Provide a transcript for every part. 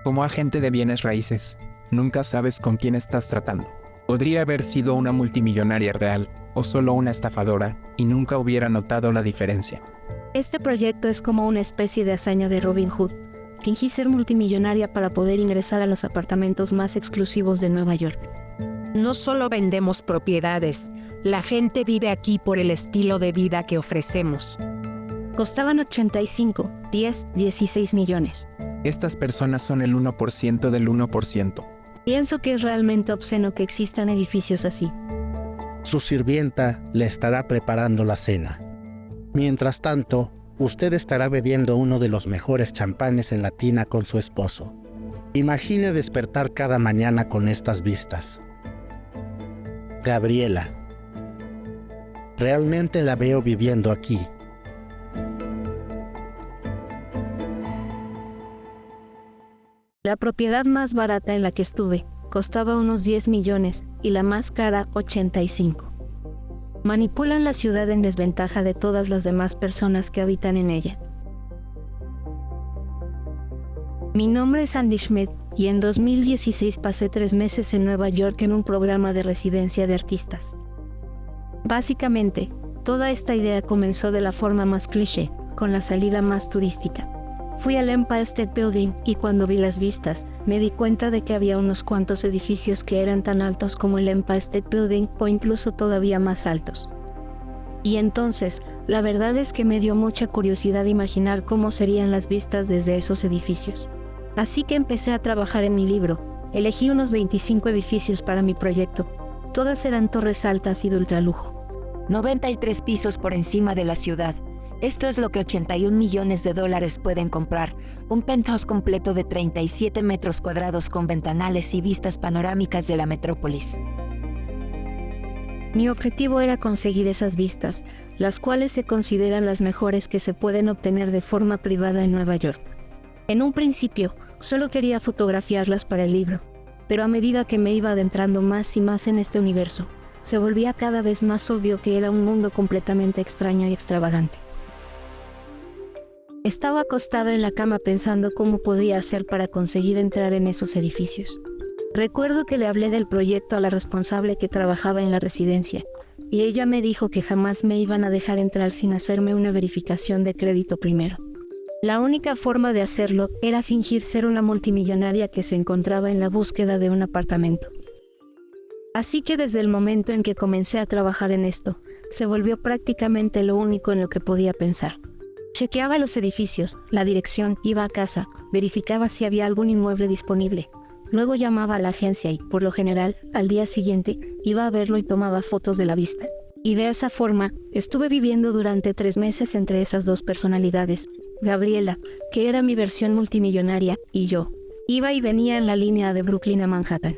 Como agente de bienes raíces, nunca sabes con quién estás tratando. Podría haber sido una multimillonaria real o solo una estafadora y nunca hubiera notado la diferencia. Este proyecto es como una especie de hazaña de Robin Hood. Fingí ser multimillonaria para poder ingresar a los apartamentos más exclusivos de Nueva York. No solo vendemos propiedades, la gente vive aquí por el estilo de vida que ofrecemos. Costaban 85, 10, 16 millones. Estas personas son el 1% del 1%. Pienso que es realmente obsceno que existan edificios así. Su sirvienta le estará preparando la cena. Mientras tanto, usted estará bebiendo uno de los mejores champanes en la tina con su esposo. Imagine despertar cada mañana con estas vistas. Gabriela. Realmente la veo viviendo aquí. La propiedad más barata en la que estuve costaba unos 10 millones y la más cara 85. Manipulan la ciudad en desventaja de todas las demás personas que habitan en ella. Mi nombre es Andy Schmidt y en 2016 pasé 3 meses en Nueva York en un programa de residencia de artistas. Básicamente, toda esta idea comenzó de la forma más cliché, con la salida más turística. Fui al Empire State Building y cuando vi las vistas, me di cuenta de que había unos cuantos edificios que eran tan altos como el Empire State Building o incluso todavía más altos. Y entonces, la verdad es que me dio mucha curiosidad imaginar cómo serían las vistas desde esos edificios. Así que empecé a trabajar en mi libro. Elegí unos 25 edificios para mi proyecto. Todas eran torres altas y de ultralujo. 93 pisos por encima de la ciudad. Esto es lo que 81 millones de dólares pueden comprar. Un penthouse completo de 37 metros cuadrados con ventanales y vistas panorámicas de la metrópolis. Mi objetivo era conseguir esas vistas, las cuales se consideran las mejores que se pueden obtener de forma privada en Nueva York. En un principio, solo quería fotografiarlas para el libro, pero a medida que me iba adentrando más y más en este universo, se volvía cada vez más obvio que era un mundo completamente extraño y extravagante. Estaba acostada en la cama pensando cómo podría hacer para conseguir entrar en esos edificios. Recuerdo que le hablé del proyecto a la responsable que trabajaba en la residencia, y ella me dijo que jamás me iban a dejar entrar sin hacerme una verificación de crédito primero. La única forma de hacerlo era fingir ser una multimillonaria que se encontraba en la búsqueda de un apartamento. Así que desde el momento en que comencé a trabajar en esto, se volvió prácticamente lo único en lo que podía pensar. Chequeaba los edificios, la dirección, iba a casa, verificaba si había algún inmueble disponible. Luego llamaba a la agencia y, por lo general, al día siguiente, iba a verlo y tomaba fotos de la vista. Y de esa forma, estuve viviendo durante 3 meses entre esas dos personalidades. Gabriela, que era mi versión multimillonaria, y yo. Iba y venía en la línea de Brooklyn a Manhattan.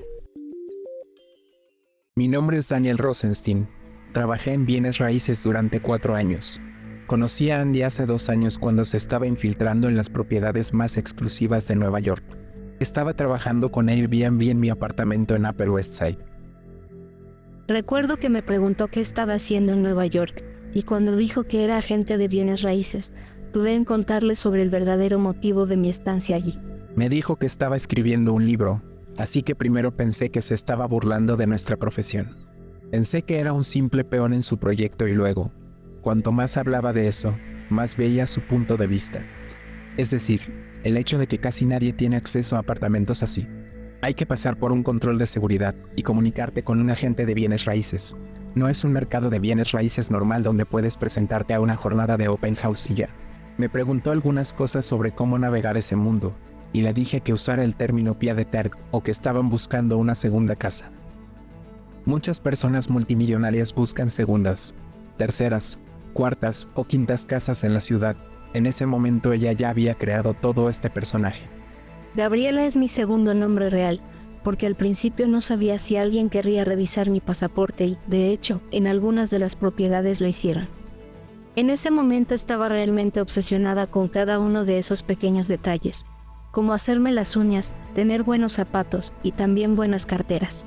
Mi nombre es Daniel Rosenstein. Trabajé en bienes raíces durante 4 años. Conocí a Andy hace 2 años cuando se estaba infiltrando en las propiedades más exclusivas de Nueva York. Estaba trabajando con Airbnb en mi apartamento en Upper West Side. Recuerdo que me preguntó qué estaba haciendo en Nueva York, y cuando dijo que era agente de bienes raíces, dudé en contarle sobre el verdadero motivo de mi estancia allí. Me dijo que estaba escribiendo un libro, así que primero pensé que se estaba burlando de nuestra profesión. Pensé que era un simple peón en su proyecto y luego, cuanto más hablaba de eso, más veía su punto de vista. Es decir, el hecho de que casi nadie tiene acceso a apartamentos así. Hay que pasar por un control de seguridad y comunicarte con un agente de bienes raíces. No es un mercado de bienes raíces normal donde puedes presentarte a una jornada de open house y ya. Me preguntó algunas cosas sobre cómo navegar ese mundo, y le dije que usara el término pied de terre o que estaban buscando una segunda casa. Muchas personas multimillonarias buscan segundas, terceras, cuartas o quintas casas en la ciudad. En ese momento ella ya había creado todo este personaje. Gabriela es mi segundo nombre real, porque al principio no sabía si alguien querría revisar mi pasaporte y, de hecho, en algunas de las propiedades lo hicieron. En ese momento estaba realmente obsesionada con cada uno de esos pequeños detalles, como hacerme las uñas, tener buenos zapatos y también buenas carteras.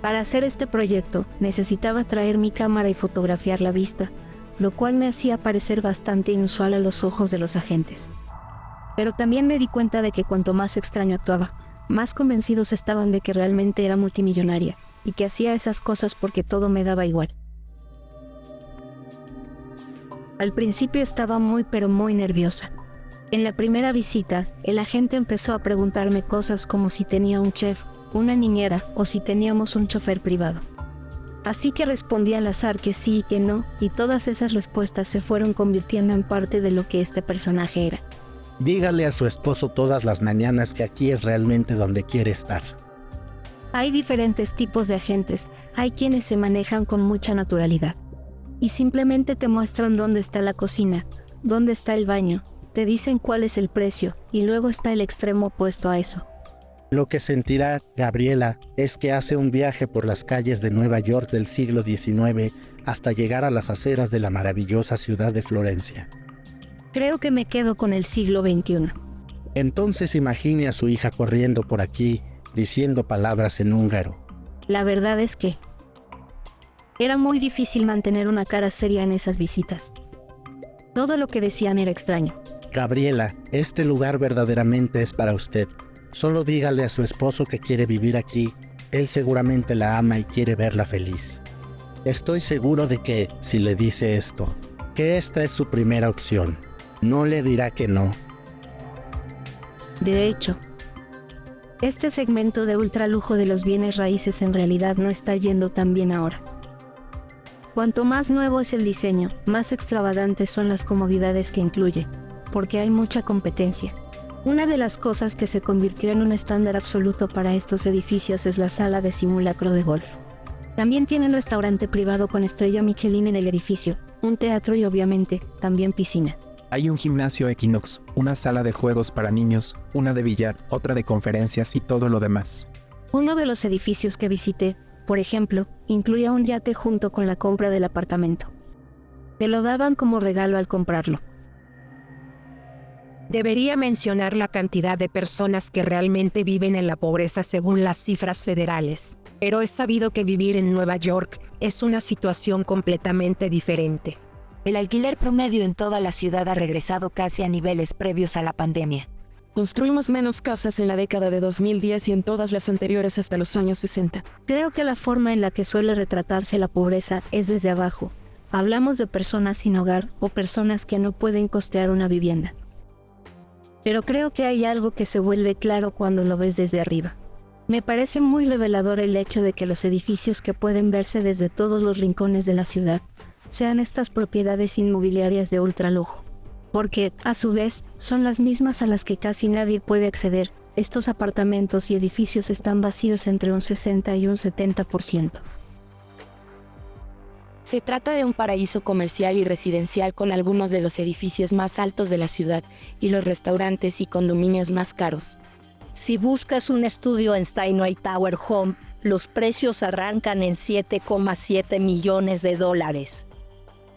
Para hacer este proyecto, necesitaba traer mi cámara y fotografiar la vista, lo cual me hacía parecer bastante inusual a los ojos de los agentes. Pero también me di cuenta de que cuanto más extraño actuaba, más convencidos estaban de que realmente era multimillonaria, y que hacía esas cosas porque todo me daba igual. Al principio estaba muy nerviosa. En la primera visita, el agente empezó a preguntarme cosas como si tenía un chef, una niñera o si teníamos un chofer privado. Así que respondí al azar que sí y que no, y todas esas respuestas se fueron convirtiendo en parte de lo que este personaje era. Dígale a su esposo todas las mañanas que aquí es realmente donde quiere estar. Hay diferentes tipos de agentes, hay quienes se manejan con mucha naturalidad. Y simplemente te muestran dónde está la cocina, dónde está el baño, te dicen cuál es el precio, y luego está el extremo opuesto a eso. Lo que sentirá Gabriela es que hace un viaje por las calles de Nueva York del siglo XIX hasta llegar a las aceras de la maravillosa ciudad de Florencia. Creo que me quedo con el siglo XXI. Entonces imagine a su hija corriendo por aquí, diciendo palabras en húngaro. La verdad es que era muy difícil mantener una cara seria en esas visitas. Todo lo que decían era extraño. Gabriela, este lugar verdaderamente es para usted. Solo dígale a su esposo que quiere vivir aquí. Él seguramente la ama y quiere verla feliz. Estoy seguro de que, si le dice esto, que esta es su primera opción, no le dirá que no. De hecho, este segmento de ultralujo de los bienes raíces en realidad no está yendo tan bien ahora. Cuanto más nuevo es el diseño, más extravagantes son las comodidades que incluye, porque hay mucha competencia. Una de las cosas que se convirtió en un estándar absoluto para estos edificios es la sala de simulacro de golf. También tienen restaurante privado con estrella Michelin en el edificio, un teatro y obviamente, también piscina. Hay un gimnasio Equinox, una sala de juegos para niños, una de billar, otra de conferencias y todo lo demás. Uno de los edificios que visité, por ejemplo, incluía un yate junto con la compra del apartamento. Te lo daban como regalo al comprarlo. Debería mencionar la cantidad de personas que realmente viven en la pobreza según las cifras federales, pero es sabido que vivir en Nueva York es una situación completamente diferente. El alquiler promedio en toda la ciudad ha regresado casi a niveles previos a la pandemia. Construimos menos casas en la década de 2010 y en todas las anteriores hasta los años 60. Creo que la forma en la que suele retratarse la pobreza es desde abajo. Hablamos de personas sin hogar o personas que no pueden costear una vivienda. Pero creo que hay algo que se vuelve claro cuando lo ves desde arriba. Me parece muy revelador el hecho de que los edificios que pueden verse desde todos los rincones de la ciudad sean estas propiedades inmobiliarias de ultralujo. Porque, a su vez, son las mismas a las que casi nadie puede acceder. Estos apartamentos y edificios están vacíos entre un 60 y un 70%. Se trata de un paraíso comercial y residencial con algunos de los edificios más altos de la ciudad y los restaurantes y condominios más caros. Si buscas un estudio en Steinway Tower Home, los precios arrancan en $7,7 millones.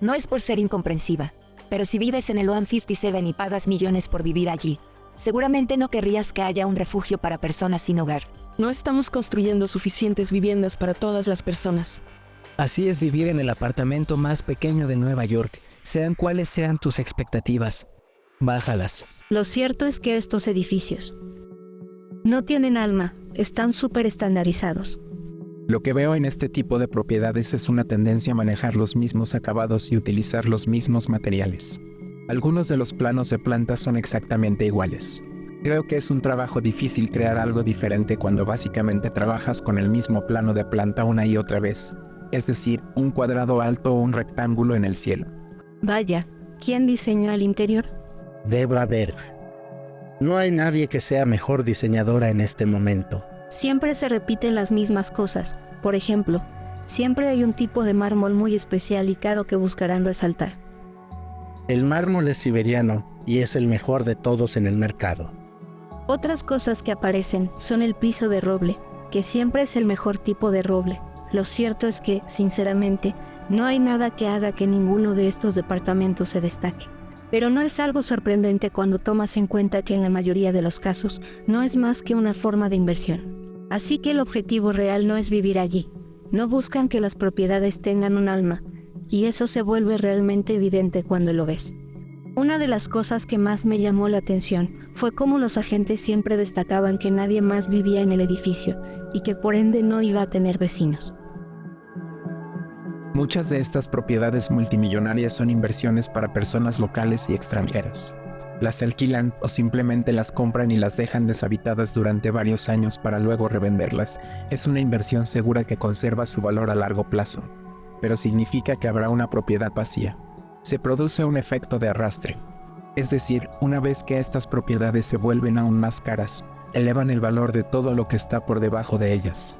No es por ser incomprensiva, pero si vives en el 157 y pagas millones por vivir allí, seguramente no querrías que haya un refugio para personas sin hogar. No estamos construyendo suficientes viviendas para todas las personas. Así es vivir en el apartamento más pequeño de Nueva York, sean cuales sean tus expectativas. Bájalas. Lo cierto es que estos edificios no tienen alma, están súper estandarizados. Lo que veo en este tipo de propiedades es una tendencia a manejar los mismos acabados y utilizar los mismos materiales. Algunos de los planos de planta son exactamente iguales. Creo que es un trabajo difícil crear algo diferente cuando básicamente trabajas con el mismo plano de planta una y otra vez. Es decir, un cuadrado alto o un rectángulo en el cielo. Vaya, ¿quién diseñó el interior? Debra Berg. No hay nadie que sea mejor diseñadora en este momento. Siempre se repiten las mismas cosas. Por ejemplo, siempre hay un tipo de mármol muy especial y caro que buscarán resaltar. El mármol es siberiano y es el mejor de todos en el mercado. Otras cosas que aparecen son el piso de roble, que siempre es el mejor tipo de roble. Lo cierto es que, sinceramente, no hay nada que haga que ninguno de estos departamentos se destaque. Pero no es algo sorprendente cuando tomas en cuenta que en la mayoría de los casos no es más que una forma de inversión. Así que el objetivo real no es vivir allí. No buscan que las propiedades tengan un alma, y eso se vuelve realmente evidente cuando lo ves. Una de las cosas que más me llamó la atención fue cómo los agentes siempre destacaban que nadie más vivía en el edificio y que por ende no iba a tener vecinos. Muchas de estas propiedades multimillonarias son inversiones para personas locales y extranjeras. Las alquilan o simplemente las compran y las dejan deshabitadas durante varios años para luego revenderlas. Es una inversión segura que conserva su valor a largo plazo, pero significa que habrá una propiedad vacía. Se produce un efecto de arrastre. Es decir, una vez que estas propiedades se vuelven aún más caras, elevan el valor de todo lo que está por debajo de ellas.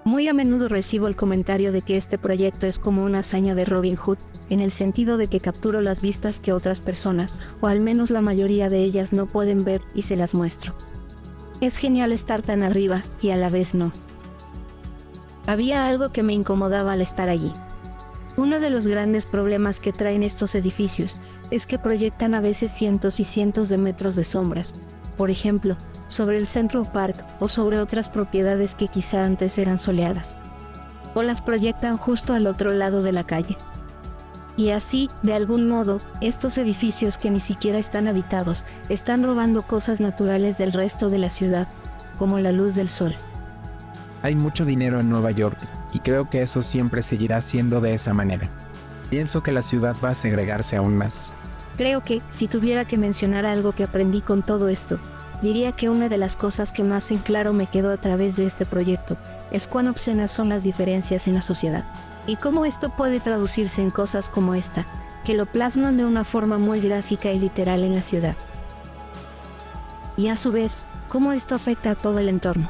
Muy a menudo recibo el comentario de que este proyecto es como una hazaña de Robin Hood, en el sentido de que capturo las vistas que otras personas, o al menos la mayoría de ellas, no pueden ver y se las muestro. Es genial estar tan arriba y a la vez no. Había algo que me incomodaba al estar allí. Uno de los grandes problemas que traen estos edificios es que proyectan a veces cientos y cientos de metros de sombras, por ejemplo, sobre el Central Park o sobre otras propiedades que quizá antes eran soleadas. O las proyectan justo al otro lado de la calle. Y así, de algún modo, estos edificios que ni siquiera están habitados, están robando cosas naturales del resto de la ciudad, como la luz del sol. Hay mucho dinero en Nueva York, y creo que eso siempre seguirá siendo de esa manera. Pienso que la ciudad va a segregarse aún más. Creo que, si tuviera que mencionar algo que aprendí con todo esto, diría que una de las cosas que más en claro me quedó a través de este proyecto es cuán obscenas son las diferencias en la sociedad. Y cómo esto puede traducirse en cosas como esta, que lo plasman de una forma muy gráfica y literal en la ciudad. Y a su vez, cómo esto afecta a todo el entorno.